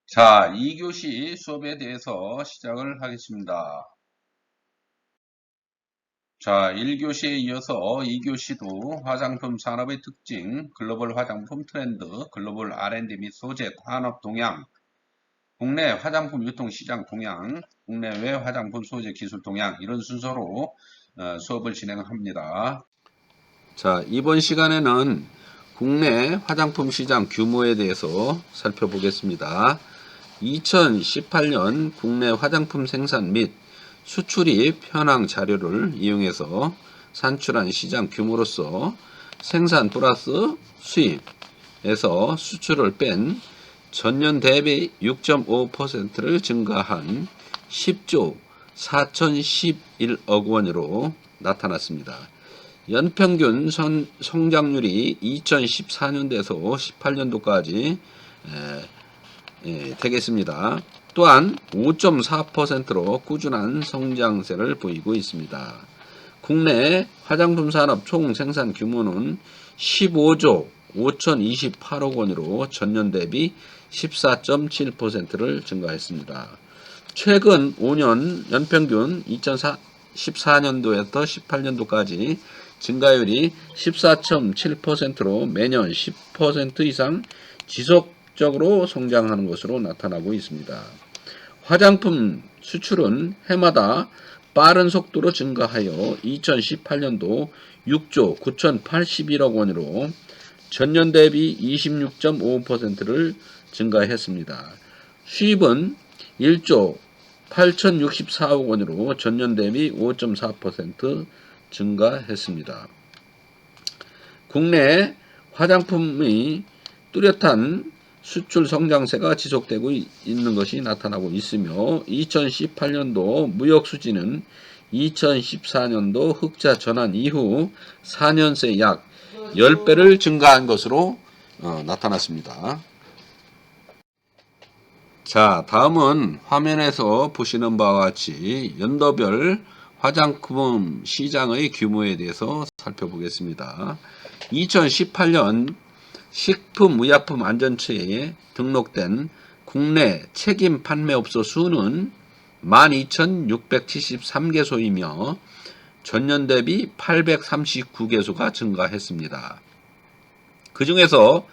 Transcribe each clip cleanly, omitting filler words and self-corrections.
자, 2교시 수업에 대해서 시작을 하겠습니다. 자, 1교시에 이어서 2교시도 화장품 산업의 특징, 글로벌 화장품 트렌드, 글로벌 R&D 및 소재, 산업 동향, 국내 화장품 유통 시장 동향, 국내외 화장품 소재 기술 동향, 이런 순서로 수업을 진행합니다. 자, 이번 시간에는 국내 화장품 시장 규모에 대해서 살펴보겠습니다. 2018년 국내 화장품 생산 및 수출입 현황 자료를 이용해서 산출한 시장 규모로서 생산 플러스 수입에서 수출을 뺀 전년 대비 6.5%를 증가한 10조 4011억 원으로 나타났습니다. 연평균 성장률이 2014년도에서 18년도까지 되겠습니다. 또한 5.4%로 꾸준한 성장세를 보이고 있습니다. 국내 화장품 산업 총 생산 규모는 15조 5,028억 원으로 전년 대비 14.7%를 증가했습니다. 최근 5년 연평균 2014년도에서 18년도까지 증가율이 14.7%로 매년 10% 이상 지속적으로 성장하는 것으로 나타나고 있습니다. 화장품 수출은 해마다 빠른 속도로 증가하여 2018년도 6조 9,081억 원으로 전년 대비 26.5%를 증가했습니다. 수입은 1조 8,064억 원으로 전년 대비 5.4% 증가했습니다. 국내 화장품의 뚜렷한 수출 성장세가 지속되고 있는 것이 나타나고 있으며 2018년도 무역 수지는 2014년도 흑자 전환 이후 4년 새 약 10배를 증가한 것으로 나타났습니다. 자, 다음은 화면에서 보시는 바와 같이 연도별 화장품 시장의 규모에 대해서 살펴보겠습니다. 2018년 식품의약품안전처에 등록된 국내 책임 판매업소 수는 12,673개소이며 전년 대비 839개소가 증가했습니다. 그 중에서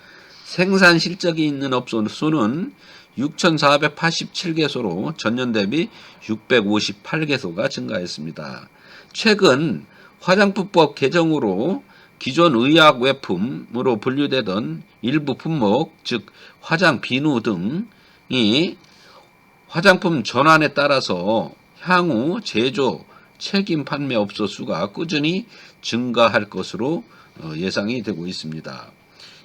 생산 실적이 있는 업소 수는 6,487개소로 전년 대비 658개소가 증가했습니다. 최근 화장품법 개정으로 기존 의약 외품으로 분류되던 일부 품목, 즉 화장 비누 등이 화장품 전환에 따라서 향후 제조 책임 판매 업소 수가 꾸준히 증가할 것으로 예상이 되고 있습니다.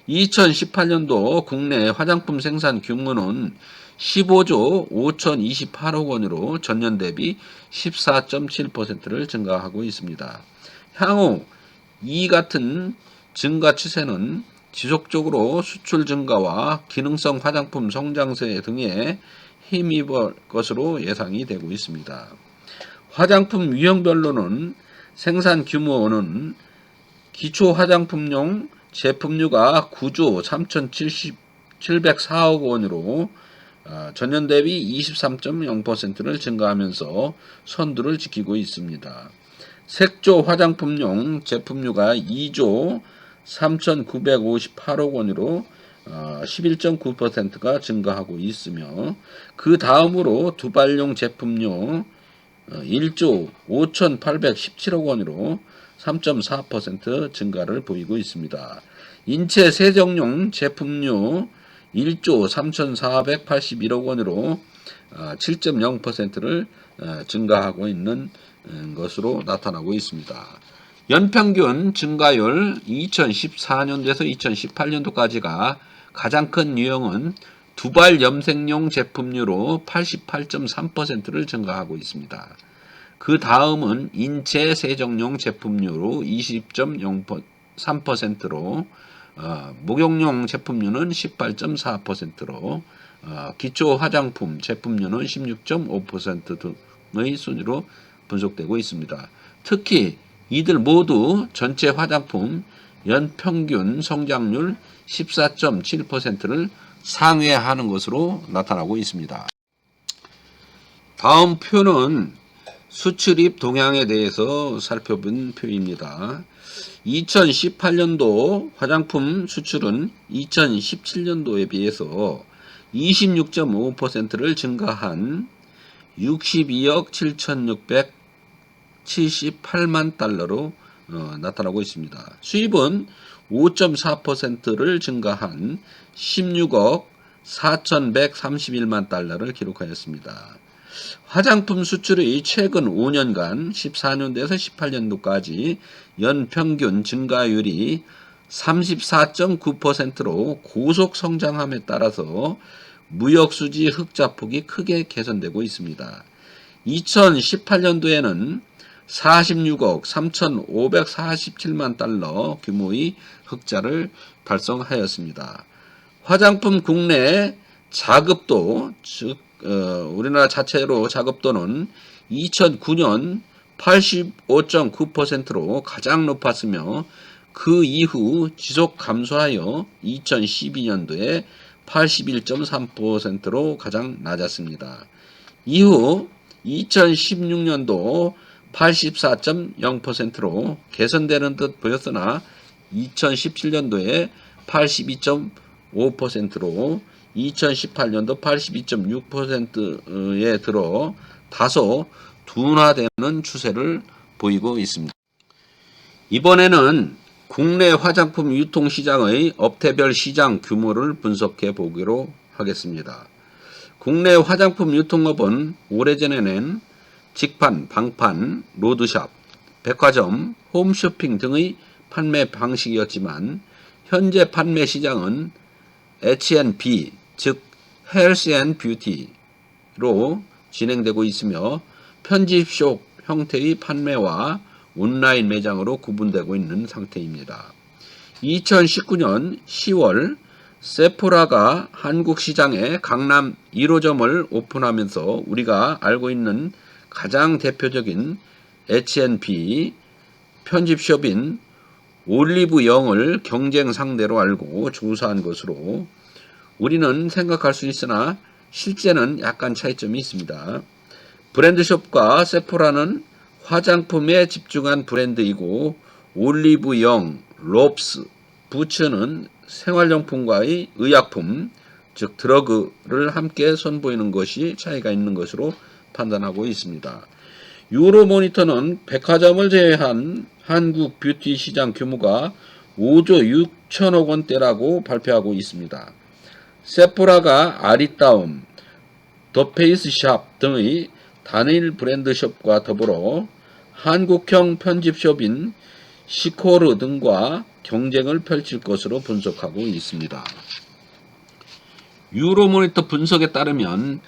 2018년도 국내 화장품 생산 규모는 15조 5,028억 원으로 전년 대비 14.7%를 증가하고 있습니다. 향후 이 같은 증가 추세는 지속적으로 수출 증가와 기능성 화장품 성장세 등에 힘입을 것으로 예상이 되고 있습니다. 화장품 유형별로는 생산 규모는 기초 화장품용 제품류가 9조 3,704억 원으로 전년 대비 23.0%를 증가하면서 선두를 지키고 있습니다. 색조 화장품용 제품류가 2조 3,958억 원으로 11.9%가 증가하고 있으며 그 다음으로 두발용 제품용 1조 5,817억 원으로 3.4% 증가를 보이고 있습니다. 인체 세정용 제품류 1조 3,481억 원으로 7.0%를 증가하고 있는 것으로 나타나고 있습니다. 연평균 증가율 2014년도에서 2018년도까지가 가장 큰 유형은 두발 염색용 제품류로 88.3%를 증가하고 있습니다. 그 다음은 인체 세정용 제품류로 20.03%로 목욕용 제품류는 18.4%로 기초 화장품 제품류는 16.5% 등의 순위로 분석되고 있습니다. 특히 이들 모두 전체 화장품 연평균 성장률 14.7%를 상회하는 것으로 나타나고 있습니다. 다음 표는 수출입 동향에 대해서 살펴본 표입니다. 2018년도 화장품 수출은 2017년도에 비해서 26.5%를 증가한 62억 7,678만 달러로 나타나고 있습니다. 수입은 5.4%를 증가한 16억 4,131만 달러를 기록하였습니다. 화장품 수출의 최근 5년간 14년도에서 18년도까지 연평균 증가율이 34.9%로 고속 성장함에 따라서 무역수지 흑자폭이 크게 개선되고 있습니다. 2018년도에는 46억 3,547만 달러 규모의 흑자를 달성하였습니다. 화장품 국내 자급도, 즉 우리나라 자체로 자급도는 2009년 85.9%로 가장 높았으며 그 이후 지속 감소하여 2012년도에 81.3%로 가장 낮았습니다. 이후 2016년도 84.0%로 개선되는 듯 보였으나 2017년도에 82.5%로 2018년도 82.6%에 들어 다소 둔화되는 추세를 보이고 있습니다. 이번에는 국내 화장품 유통시장의 업태별 시장 규모를 분석해 보기로 하겠습니다. 국내 화장품 유통업은 오래전에는 직판, 방판, 로드샵, 백화점, 홈쇼핑 등의 판매 방식이었지만 현재 판매 시장은 H&B, 즉 헬스 앤 뷰티로 진행되고 있으며 편집숍 형태의 판매와 온라인 매장으로 구분되고 있는 상태입니다. 2019년 10월 세포라가 한국 시장에 강남 1호점을 오픈하면서 우리가 알고 있는 가장 대표적인 H&B 편집숍인 올리브 영을 경쟁 상대로 알고 조사한 것으로 우리는 생각할 수 있으나 실제는 약간 차이점이 있습니다. 브랜드숍과 세포라는 화장품에 집중한 브랜드이고 올리브 영, 롭스, 부츠는 생활용품과의 의약품, 즉 드러그를 함께 선보이는 것이 차이가 있는 것으로 판단하고 있습니다. 유로모니터는 백화점을 제외한 한국 뷰티 시장 규모가 5조 6천억 원대라고 발표하고 있습니다. 세포라가 아리따움, 더페이스샵 등의 단일 브랜드숍과 더불어 한국형 편집숍인 시코르 등과 경쟁을 펼칠 것으로 분석하고 있습니다. 유로모니터 분석에 따르면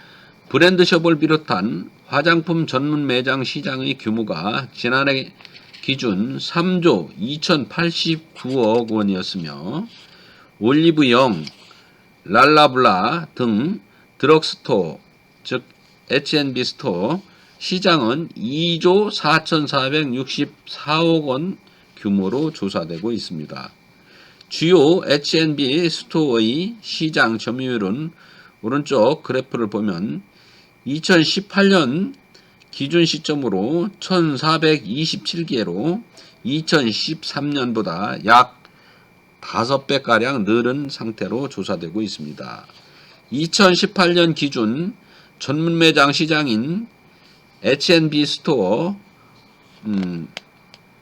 브랜드숍을 비롯한 화장품 전문 매장 시장의 규모가 지난해 기준 3조 2089억 원이었으며 올리브 영, 랄라블라 등 드럭스토어, 즉 H&B 스토어 시장은 2조 4464억 원 규모로 조사되고 있습니다. 주요 H&B 스토어의 시장 점유율은 오른쪽 그래프를 보면 2018년 기준 시점으로 1427개로 2013년보다 약 5배가량 늘은 상태로 조사되고 있습니다. 2018년 기준 전문 매장 시장인 H&B 스토어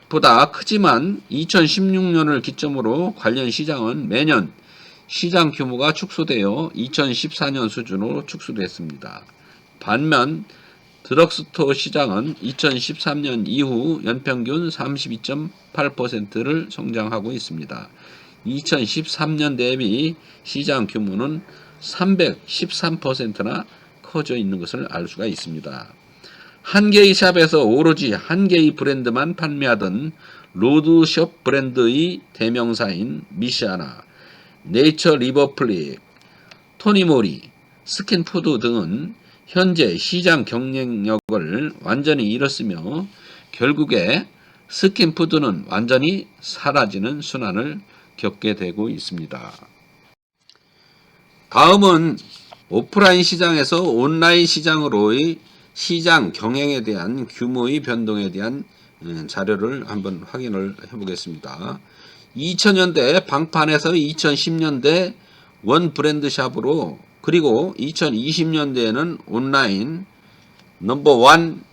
보다 크지만 2016년을 기점으로 관련 시장은 매년 시장 규모가 축소되어 2014년 수준으로 축소됐습니다. 반면 드럭스토어 시장은 2013년 이후 연평균 32.8%를 성장하고 있습니다. 2013년 대비 시장 규모는 313%나 커져 있는 것을 알 수가 있습니다. 한 개의 샵에서 오로지 한 개의 브랜드만 판매하던 로드숍 브랜드의 대명사인 미시아나, 네이처 리버플릭, 토니모리, 스킨푸드 등은 현재 시장 경쟁력을 완전히 잃었으며 결국에 스킨푸드는 완전히 사라지는 순환을 겪게 되고 있습니다. 다음은 오프라인 시장에서 온라인 시장으로의 시장 경영에 대한 규모의 변동에 대한 자료를 한번 확인을 해보겠습니다. 2000년대 방판에서 2010년대 원 브랜드 샵으로, 그리고 2020년대에는 온라인 넘버원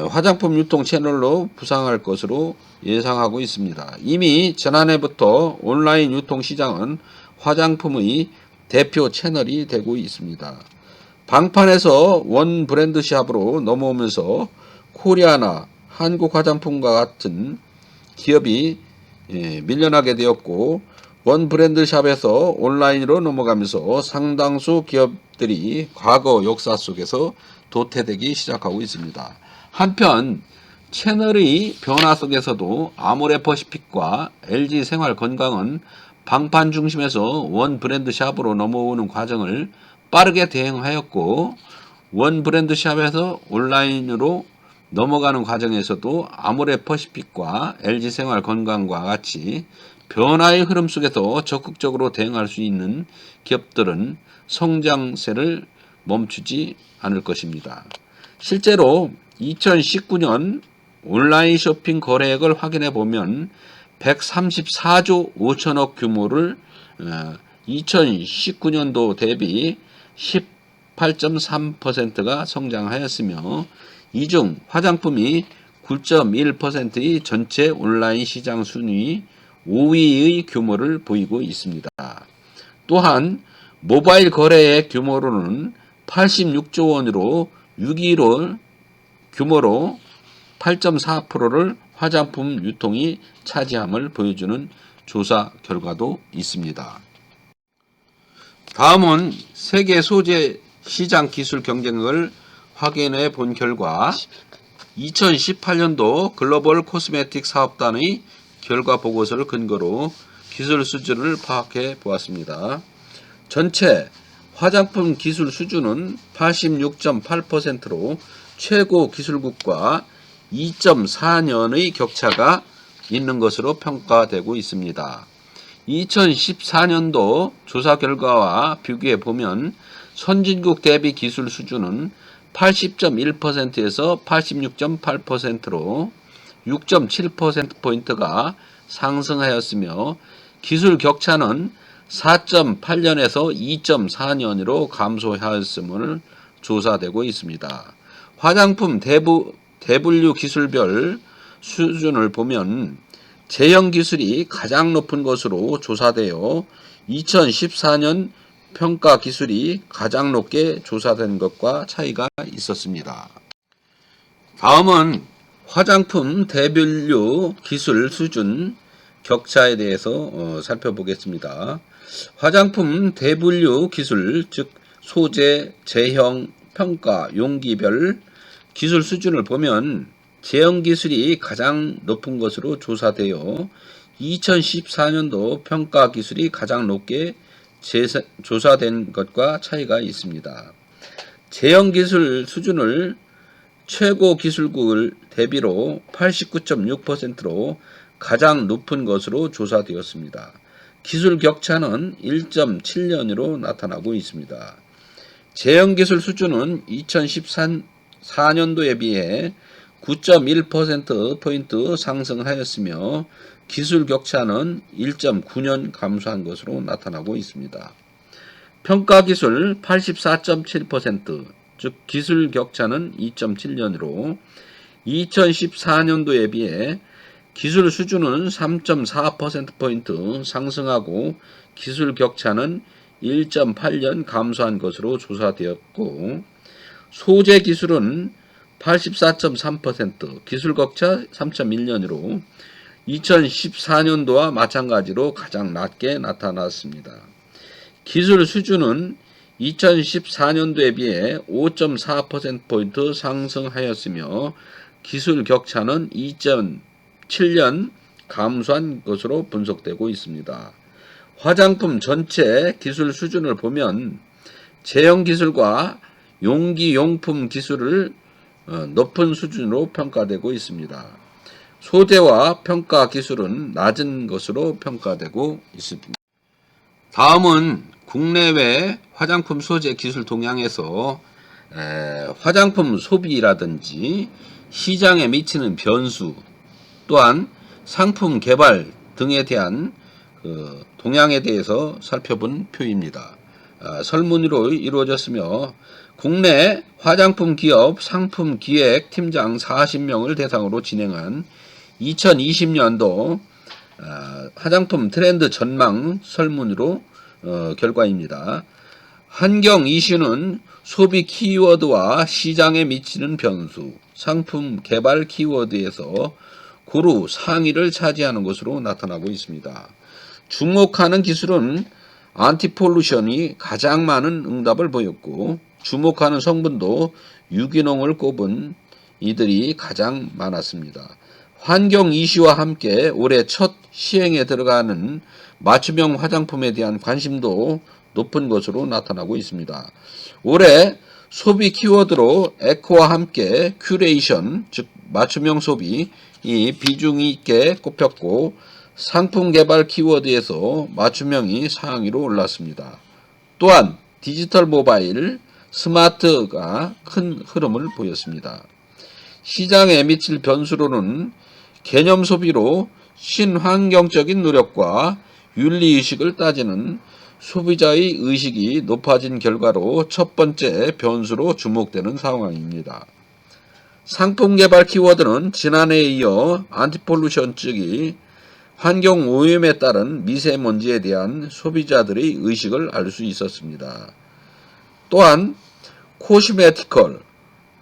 화장품 유통 채널로 부상할 것으로 예상하고 있습니다. 이미 지난해부터 온라인 유통 시장은 화장품의 대표 채널이 되고 있습니다. 방판에서 원 브랜드 샵으로 넘어오면서 코리아나 한국 화장품과 같은 기업이 밀려나게 되었고, 원 브랜드 샵에서 온라인으로 넘어가면서 상당수 기업들이 과거 역사 속에서 도태되기 시작하고 있습니다. 한편 채널의 변화 속에서도 아모레퍼시픽과 LG생활건강은 방판 중심에서 원 브랜드 샵으로 넘어오는 과정을 빠르게 대응하였고, 원 브랜드 샵에서 온라인으로 넘어가는 과정에서도 아모레퍼시픽과 LG생활건강과 같이 변화의 흐름 속에서 적극적으로 대응할 수 있는 기업들은 성장세를 멈추지 않을 것입니다. 실제로 2019년 온라인 쇼핑 거래액을 확인해 보면 134조 5천억 규모를 2019년도 대비 18.3%가 성장하였으며, 이 중 화장품이 9.1%의 전체 온라인 시장 순위 5위의 규모를 보이고 있습니다. 또한 모바일 거래액 규모로는 86조 원으로 6위로 규모로 8.4%를 화장품 유통이 차지함을 보여주는 조사 결과도 있습니다. 다음은 세계 소재 시장 기술 경쟁력을 확인해 본 결과 2018년도 글로벌 코스메틱 사업단의 결과 보고서를 근거로 기술 수준을 파악해 보았습니다. 전체 화장품 기술 수준은 86.8%로 최고 기술국과 2.4년의 격차가 있는 것으로 평가되고 있습니다. 2014년도 조사 결과와 비교해 보면 선진국 대비 기술 수준은 80.1%에서 86.8%로 6.7%포인트가 상승하였으며, 기술 격차는 4.8년에서 2.4년으로 감소하였음을 조사되고 있습니다. 화장품 대분류 기술별 수준을 보면 제형 기술이 가장 높은 것으로 조사되어 2014년 평가 기술이 가장 높게 조사된 것과 차이가 있었습니다. 다음은 화장품 대분류 기술 수준 격차에 대해서 살펴보겠습니다. 화장품 대분류 기술, 즉 소재, 제형, 평가, 용기별 기술 수준을 보면 제형 기술이 가장 높은 것으로 조사되어 2014년도 평가 기술이 가장 높게 조사된 것과 차이가 있습니다. 제형 기술 수준을 최고 기술국을 대비로 89.6%로 가장 높은 것으로 조사되었습니다. 기술 격차는 1.7년으로 나타나고 있습니다. 제형 기술 수준은 2014년도에 비해 9.1%포인트 상승하였으며, 기술 격차는 1.9년 감소한 것으로 나타나고 있습니다. 평가 기술 84.7%, 즉 기술 격차는 2.7년으로 2014년도에 비해 기술 수준은 3.4%포인트 상승하고 기술 격차는 1.8년 감소한 것으로 조사되었고, 소재 기술은 84.3%, 기술 격차 3.1년으로 2014년도와 마찬가지로 가장 낮게 나타났습니다. 기술 수준은 2014년도에 비해 5.4%포인트 상승하였으며, 기술 격차는 2.7년 감소한 것으로 분석되고 있습니다. 화장품 전체 기술 수준을 보면 제형 기술과 용기용품 기술을 높은 수준으로 평가되고 있습니다. 소재와 평가 기술은 낮은 것으로 평가되고 있습니다. 다음은 국내외 화장품 소재 기술 동향에서 화장품 소비라든지 시장에 미치는 변수 또한 상품 개발 등에 대한 동향에 대해서 살펴본 표입니다. 설문으로 이루어졌으며 국내 화장품 기업 상품 기획 팀장 40명을 대상으로 진행한 2020년도 화장품 트렌드 전망 설문으로 결과입니다. 환경 이슈는 소비 키워드와 시장에 미치는 변수, 상품 개발 키워드에서 고루 상위를 차지하는 것으로 나타나고 있습니다. 주목하는 기술은 안티폴루션이 가장 많은 응답을 보였고 주목하는 성분도 유기농을 꼽은 이들이 가장 많았습니다. 환경 이슈와 함께 올해 첫 시행에 들어가는 맞춤형 화장품에 대한 관심도 높은 것으로 나타나고 있습니다. 올해 소비 키워드로 에코와 함께 큐레이션, 즉 맞춤형 소비 이 비중이 있게 꼽혔고 상품 개발 키워드에서 맞춤형이 상위로 올랐습니다. 또한 디지털 모바일, 스마트가 큰 흐름을 보였습니다. 시장에 미칠 변수로는 개념 소비로 신환경적인 노력과 윤리의식을 따지는 소비자의 의식이 높아진 결과로 첫 번째 변수로 주목되는 상황입니다. 상품 개발 키워드는 지난해에 이어 안티폴루션 측이 환경 오염에 따른 미세먼지에 대한 소비자들의 의식을 알 수 있었습니다. 또한 코스메티컬,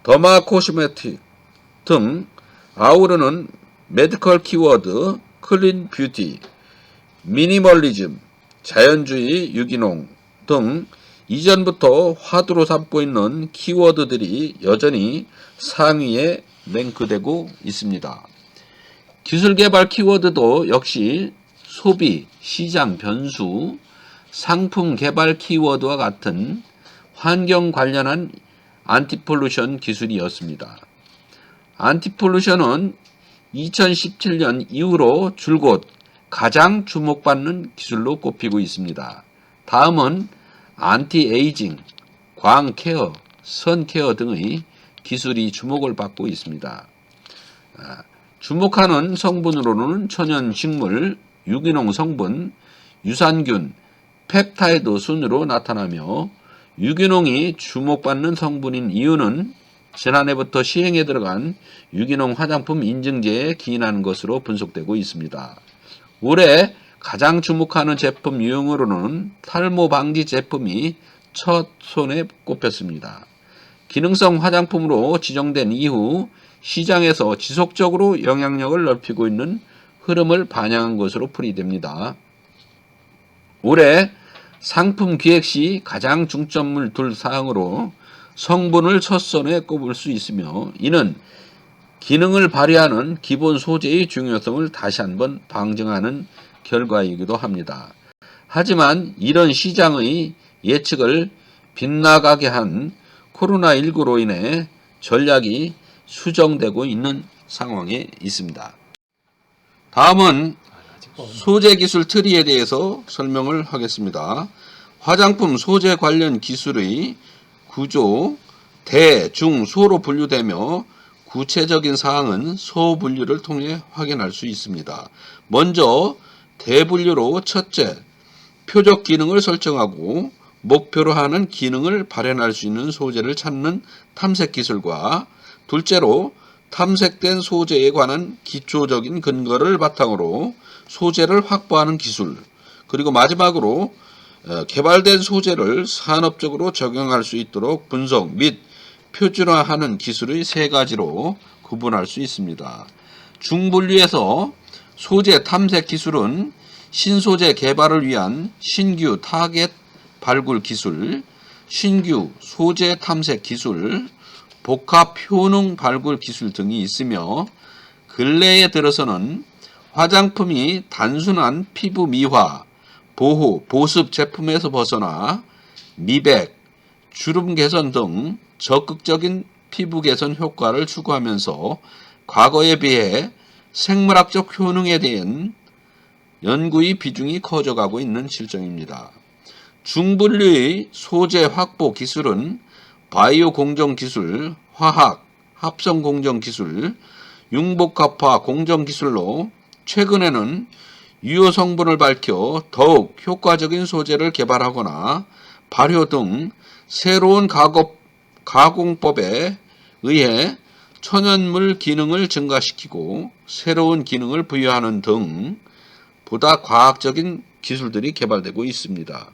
더마 코스메틱 등 아우르는 메디컬 키워드, 클린 뷰티, 미니멀리즘, 자연주의, 유기농 등 이전부터 화두로 삼고 있는 키워드들이 여전히 상위에 랭크되고 있습니다. 기술 개발 키워드도 역시 소비, 시장 변수, 상품 개발 키워드와 같은 환경 관련한 안티폴루션 기술이었습니다. 안티폴루션은 2017년 이후로 줄곧 가장 주목받는 기술로 꼽히고 있습니다. 다음은 안티에이징, 광케어, 선케어 등의 기술이 주목을 받고 있습니다. 주목하는 성분으로는 천연식물, 유기농 성분, 유산균, 펩타이드 순으로 나타나며 유기농이 주목받는 성분인 이유는 지난해부터 시행에 들어간 유기농 화장품 인증제에 기인하는 것으로 분석되고 있습니다. 올해 가장 주목하는 제품 유형으로는 탈모 방지 제품이 첫 손에 꼽혔습니다. 기능성 화장품으로 지정된 이후 시장에서 지속적으로 영향력을 넓히고 있는 흐름을 반영한 것으로 풀이됩니다. 올해 상품 기획 시 가장 중점을 둘 사항으로 성분을 첫선에 꼽을 수 있으며 이는 기능을 발휘하는 기본 소재의 중요성을 다시 한번 방증하는 결과이기도 합니다. 하지만 이런 시장의 예측을 빗나가게 한 코로나19로 인해 전략이 수정되고 있는 상황에 있습니다. 다음은 소재 기술 트리에 대해서 설명을 하겠습니다. 화장품 소재 관련 기술의 구조, 대, 중, 소로 분류되며 구체적인 사항은 소 분류를 통해 확인할 수 있습니다. 먼저 대분류로 첫째, 표적 기능을 설정하고 목표로 하는 기능을 발현할 수 있는 소재를 찾는 탐색 기술과 둘째로 탐색된 소재에 관한 기초적인 근거를 바탕으로 소재를 확보하는 기술, 그리고 마지막으로 개발된 소재를 산업적으로 적용할 수 있도록 분석 및 표준화하는 기술의 세 가지로 구분할 수 있습니다. 중분류에서 소재 탐색 기술은 신소재 개발을 위한 신규 타겟 발굴 기술, 신규 소재 탐색 기술, 복합 효능 발굴 기술 등이 있으며 근래에 들어서는 화장품이 단순한 피부 미화, 보호, 보습 제품에서 벗어나 미백, 주름 개선 등 적극적인 피부 개선 효과를 추구하면서 과거에 비해 생물학적 효능에 대한 연구의 비중이 커져가고 있는 실정입니다. 중분류의 소재 확보 기술은 바이오 공정 기술, 화학, 합성 공정 기술, 융복합화 공정 기술로 최근에는 유효 성분을 밝혀 더욱 효과적인 소재를 개발하거나 발효 등 새로운 가공법에 의해 천연물 기능을 증가시키고 새로운 기능을 부여하는 등 보다 과학적인 기술들이 개발되고 있습니다.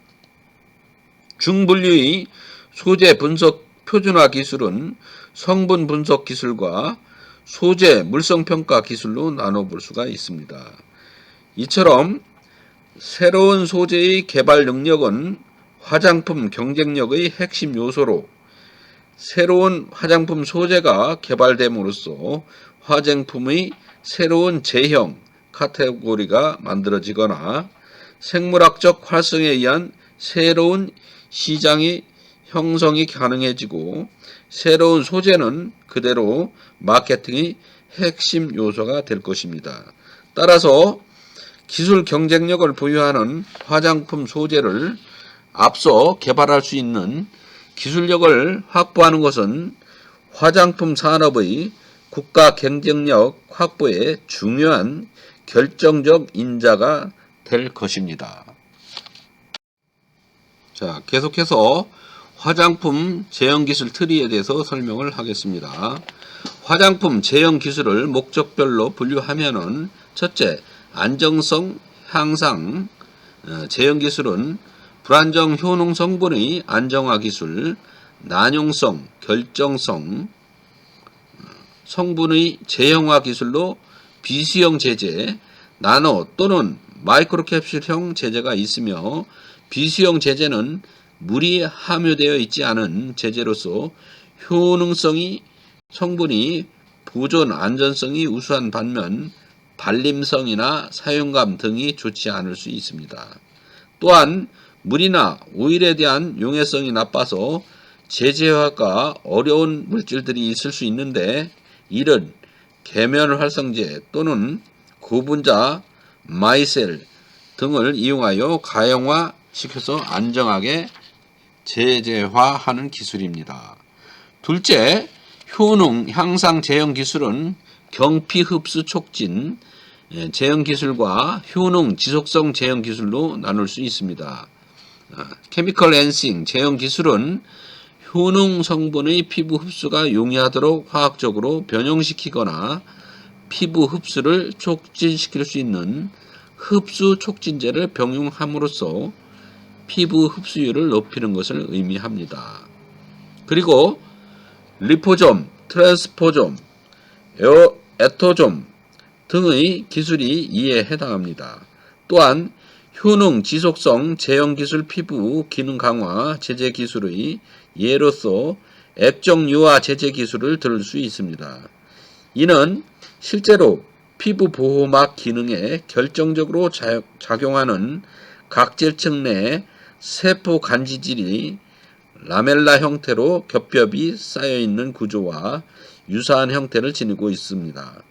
중분류의 소재 분석 표준화 기술은 성분 분석 기술과 소재 물성 평가 기술로 나눠볼 수가 있습니다. 이처럼 새로운 소재의 개발 능력은 화장품 경쟁력의 핵심 요소로 새로운 화장품 소재가 개발됨으로써 화장품의 새로운 제형 카테고리가 만들어지거나 생물학적 활성에 의한 새로운 시장의 형성이 가능해지고 새로운 소재는 그대로 마케팅의 핵심 요소가 될 것입니다. 따라서 기술 경쟁력을 보유하는 화장품 소재를 앞서 개발할 수 있는 기술력을 확보하는 것은 화장품 산업의 국가 경쟁력 확보에 중요한 결정적 인자가 될 것입니다. 자, 계속해서 화장품 제형기술 트리에 대해서 설명을 하겠습니다. 화장품 제형기술을 목적별로 분류하면은 첫째, 안정성, 향상, 제형기술은 불안정 효능 성분의 안정화 기술, 난용성, 결정성, 성분의 제형화 기술로 비수형 제제, 나노 또는 마이크로캡슐형 제제가 있으며 비수형 제제는 물이 함유되어 있지 않은 제제로서 효능성이 성분이 보존 안전성이 우수한 반면 발림성이나 사용감 등이 좋지 않을 수 있습니다. 또한 물이나 오일에 대한 용해성이 나빠서 제재하기가 어려운 물질들이 있을 수 있는데 이런 계면활성제 또는 고분자 마이셀 등을 이용하여 가용화시켜서 안정하게 제재화하는 기술입니다. 둘째, 효능 향상 제형 기술은 경피 흡수 촉진 제형 기술과 효능 지속성 제형 기술로 나눌 수 있습니다. 케미컬 엔싱 제형 기술은 효능 성분의 피부 흡수가 용이하도록 화학적으로 변형시키거나 피부 흡수를 촉진시킬 수 있는 흡수 촉진제를 병용함으로써 피부 흡수율을 높이는 것을 의미합니다. 그리고 리포점, 트랜스포점, 에토점 등의 기술이 이에 해당합니다. 또한 효능 지속성 제형 기술 피부 기능 강화 제제 기술의 예로서 액정 유화 제제 기술을 들을 수 있습니다. 이는 실제로 피부 보호막 기능에 결정적으로 작용하는 각질층 내 세포 간지질이 라멜라 형태로 겹겹이 쌓여있는 구조와 유사한 형태를 지니고 있습니다.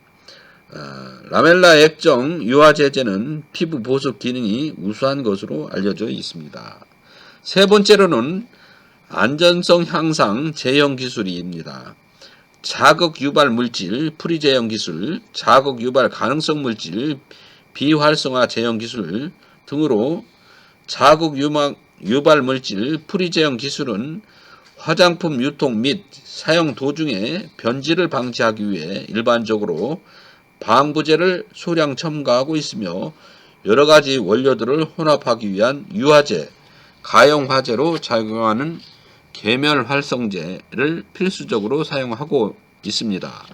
라멜라 액정 유화 제제는 피부 보습 기능이 우수한 것으로 알려져 있습니다. 세 번째로는 안전성 향상 제형 기술입니다. 자극 유발 물질 프리 제형 기술, 자극 유발 가능성 물질 비활성화 제형 기술 등으로 자극 유발 물질 프리 제형 기술은 화장품 유통 및 사용 도중에 변질을 방지하기 위해 일반적으로 방부제를 소량 첨가하고 있으며 여러가지 원료들을 혼합하기 위한 유화제, 가용화제로 작용하는 계면활성제를 필수적으로 사용하고 있습니다.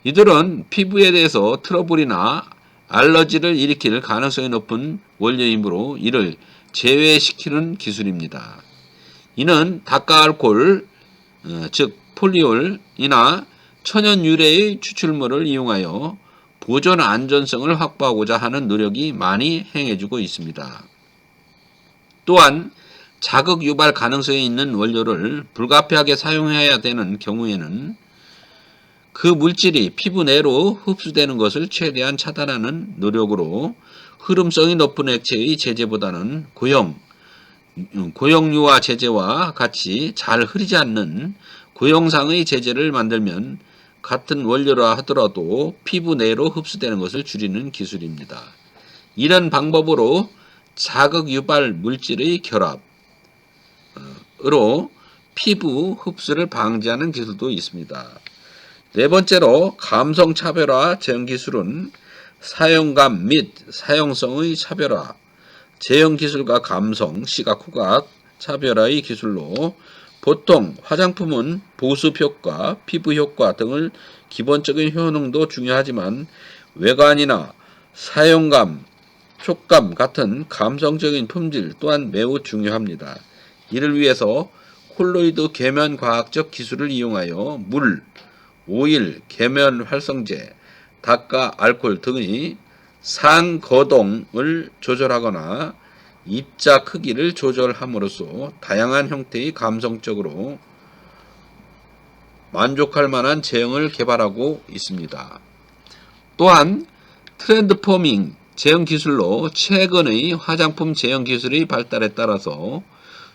이들은 피부에 대해서 트러블이나 알러지를 일으킬 가능성이 높은 원료이므로 이를 제외시키는 기술입니다. 이는 다가알코올, 즉 폴리올이나 천연 유래의 추출물을 이용하여 보존 안전성을 확보하고자 하는 노력이 많이 행해지고 있습니다. 또한 자극 유발 가능성이 있는 원료를 불가피하게 사용해야 되는 경우에는 그 물질이 피부 내로 흡수되는 것을 최대한 차단하는 노력으로 흐름성이 높은 액체의 제제보다는 고형, 고용유화 제제와 같이 잘 흐리지 않는 고형상의 제제를 만들면 같은 원료라 하더라도 피부 내로 흡수되는 것을 줄이는 기술입니다. 이런 방법으로 자극 유발 물질의 결합으로 피부 흡수를 방지하는 기술도 있습니다. 네 번째로 감성 차별화 제형 기술은 사용감 및 사용성의 차별화, 제형 기술과 감성, 시각, 후각 차별화의 기술로 보통 화장품은 보습 효과, 피부 효과 등을 기본적인 효능도 중요하지만 외관이나 사용감, 촉감 같은 감성적인 품질 또한 매우 중요합니다. 이를 위해서 콜로이드 계면 과학적 기술을 이용하여 물, 오일, 계면 활성제, 닭과 알코올 등의 상거동을 조절하거나 입자 크기를 조절함으로써 다양한 형태의 감성적으로 만족할 만한 제형을 개발하고 있습니다. 또한 트렌드 포밍 제형 기술로 최근의 화장품 제형 기술의 발달에 따라서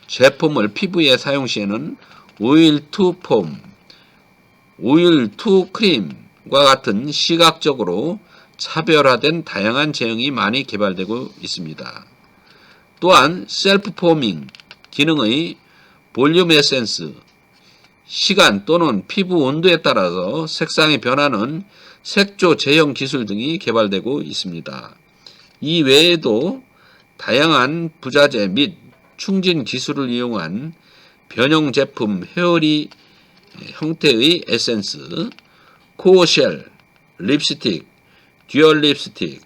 제품을 피부에 사용 시에는 오일 투 폼, 오일 투 크림과 같은 시각적으로 차별화된 다양한 제형이 많이 개발되고 있습니다. 또한 셀프 포밍 기능의 볼륨 에센스, 시간 또는 피부 온도에 따라서 색상이 변하는 색조 제형 기술 등이 개발되고 있습니다. 이 외에도 다양한 부자재 및 충진 기술을 이용한 변형 제품 헤어리 형태의 에센스, 코어 쉘, 립스틱, 듀얼 립스틱,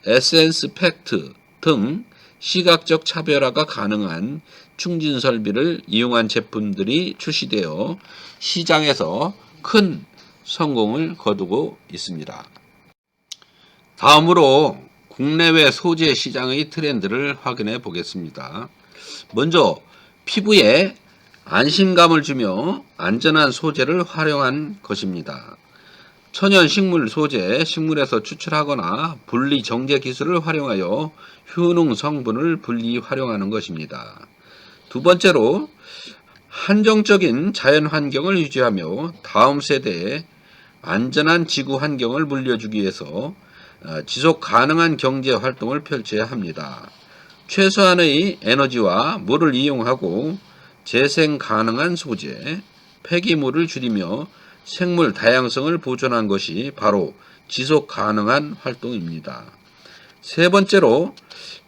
에센스 팩트 등 시각적 차별화가 가능한 충진 설비를 이용한 제품들이 출시되어 시장에서 큰 성공을 거두고 있습니다. 다음으로 국내외 소재 시장의 트렌드를 확인해 보겠습니다. 먼저 피부에 안심감을 주며 안전한 소재를 활용한 것입니다. 천연 식물 소재, 식물에서 추출하거나 분리 정제 기술을 활용하여 효능 성분을 분리 활용하는 것입니다. 두 번째로 한정적인 자연 환경을 유지하며 다음 세대에 안전한 지구 환경을 물려주기 위해서 지속 가능한 경제 활동을 펼쳐야 합니다. 최소한의 에너지와 물을 이용하고 재생 가능한 소재, 폐기물을 줄이며 생물 다양성을 보존한 것이 바로 지속 가능한 활동입니다. 세 번째로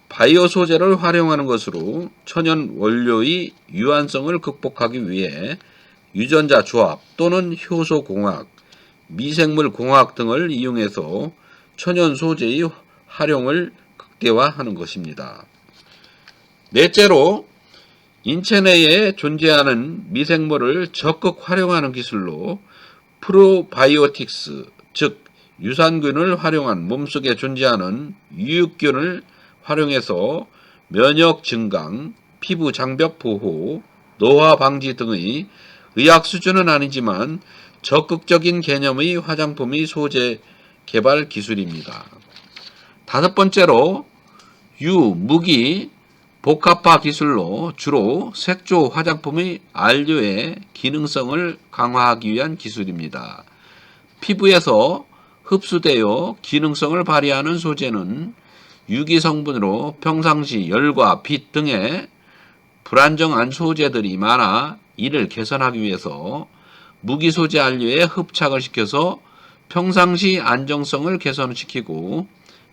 바이오 소재를 활용하는 것으로 천연 원료의 유한성을 극복하기 위해 유전자 조합 또는 효소 공학, 미생물 공학 등을 이용해서 천연 소재의 활용을 극대화하는 것입니다. 넷째로 인체 내에 존재하는 미생물을 적극 활용하는 기술로 프로바이오틱스, 즉 유산균을 활용한 몸속에 존재하는 유익균을 활용해서 면역 증강, 피부 장벽 보호, 노화 방지 등의 의학 수준은 아니지만 적극적인 개념의 화장품의 소재 개발 기술입니다. 다섯 번째로 무기, 복합화 기술로 주로 색조 화장품의 안료의 기능성을 강화하기 위한 기술입니다. 피부에서 흡수되어 기능성을 발휘하는 소재는 유기 성분으로 평상시 열과 빛 등의 불안정한 소재들이 많아 이를 개선하기 위해서 무기 소재 안료에 흡착을 시켜서 평상시 안정성을 개선시키고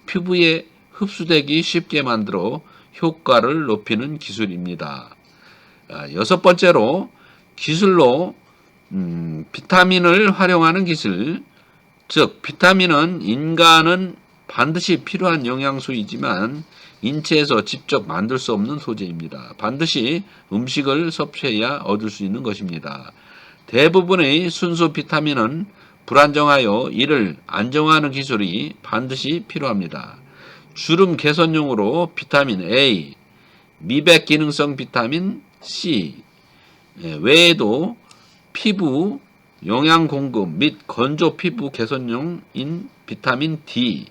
피부에 흡수되기 쉽게 만들어 효과를 높이는 기술입니다. 여섯 번째로 기술로 비타민을 활용하는 기술, 즉 비타민은 인간은 반드시 필요한 영양소이지만 인체에서 직접 만들 수 없는 소재입니다. 반드시 음식을 섭취해야 얻을 수 있는 것입니다. 대부분의 순수 비타민은 불안정하여 이를 안정화하는 기술이 반드시 필요합니다. 주름 개선용으로 비타민 A, 미백 기능성 비타민 C 외에도 피부 영양 공급 및 건조 피부 개선용인 비타민 D,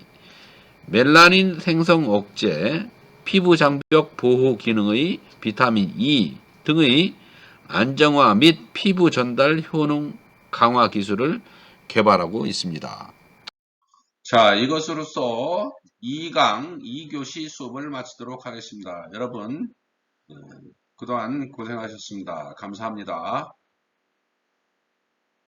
멜라닌 생성 억제, 피부 장벽 보호 기능의 비타민 E 등의 안정화 및 피부 전달 효능 강화 기술을 개발하고 있습니다. 자, 이것으로써 2강 2교시 수업을 마치도록 하겠습니다. 여러분, 그동안 고생하셨습니다. 감사합니다.